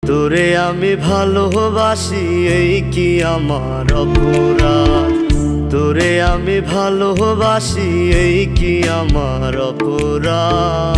তোরে আমি ভালোবাসি এই কি আমার অপরাধ। তোরে আমি ভালোবাসি এই কি আমার অপরাধ।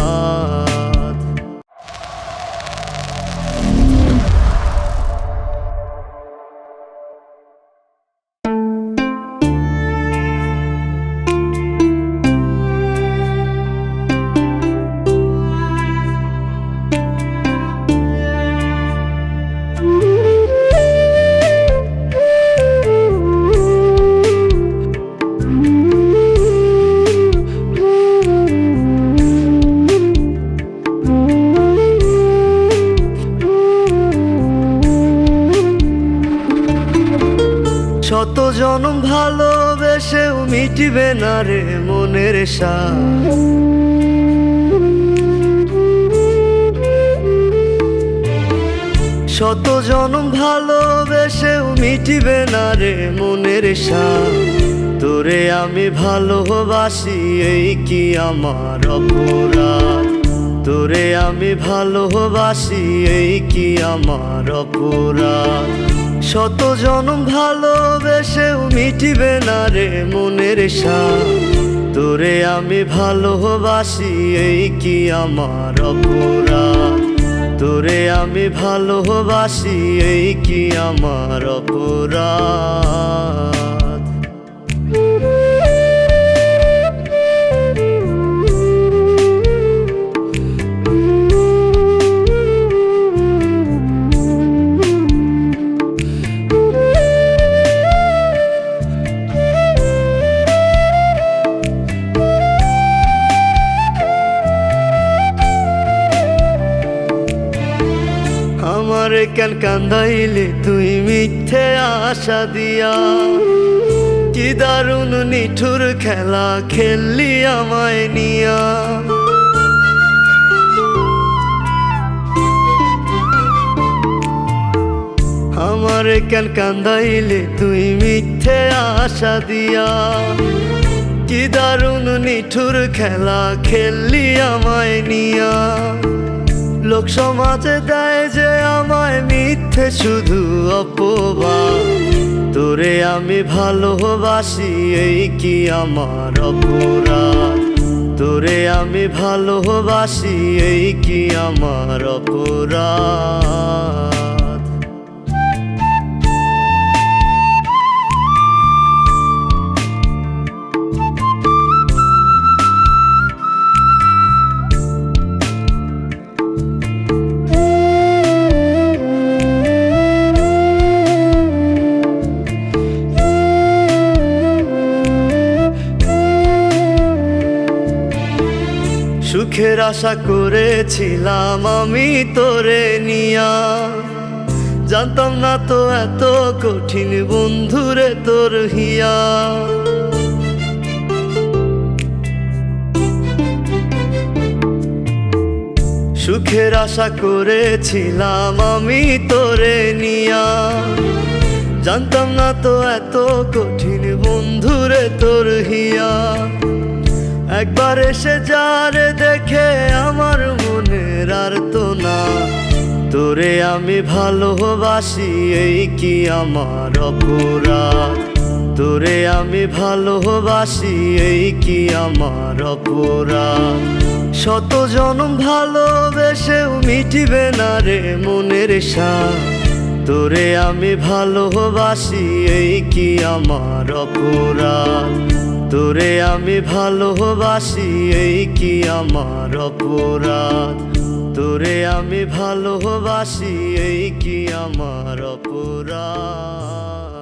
শত জনম ভালোবেসেও মিটিবে না রে মনের স্বাদ। শত জনম ভালোবেসেও মিটিবে না রে মনের স্বাদ। তোরে আমি ভালোবাসি এই কি আমার অপরাধ। তোরে আমি ভালোবাসি এই কি আমার অপরাধ। শত জনম ভালোবেসেও মিটিবে না রে মনের স্বাদ। তোরে আমি ভালোবাসি এই কি আমার অপরাধ। তোরে আমি ভালোবাসি এই কি আমার অপরাধ। আমারে কেন কান্দাইলে তুই মিথ্যে আশা দিয়া। কি দারুণ নিঠুর খেলা খেললি আমায় নিয়া। আমারে কেন কান্দাইলে তুই মিথ্যে আশা দিয়া। কি দারুণ নিঠুর খেলা খেললি আমায় নিয়া। লোক সমাজে দেয় যে আমায় মিথ্যে শুধু অপবাদ। তোরে আমি ভালোবাসি এই কি আমার অপরাধ। তোরে আমি ভালোবাসি এই কি আমার অপরাধ। সুখের আশা করেছিলাম আমি তোরে নিয়া। জানতাম না তো এত কঠিন বন্ধুরে তোর হিয়া। সুখের আশা করেছিলাম আমি তোরে নিয়া। জানতাম না তো এত কঠিন বন্ধুরে তোর হিয়া। একবার এসে যারে দেখে আমার মনের আর তো না। তোরে আমি ভালোবাসি এই কি আমার অপরাধ। তোরে আমি ভালোবাসি এই কি আমার অপরাধ। শত জনম ভালোবেসেও মিটিবে না রে মনের স্বাদ। তোরে আমি ভালোবাসি এই কি আমার অপরাধ। তোরে আমি ভালোবাসি এই কি আমার অপরাধ। তোরে আমি ভালোবাসি এই কি আমার অপরাধ।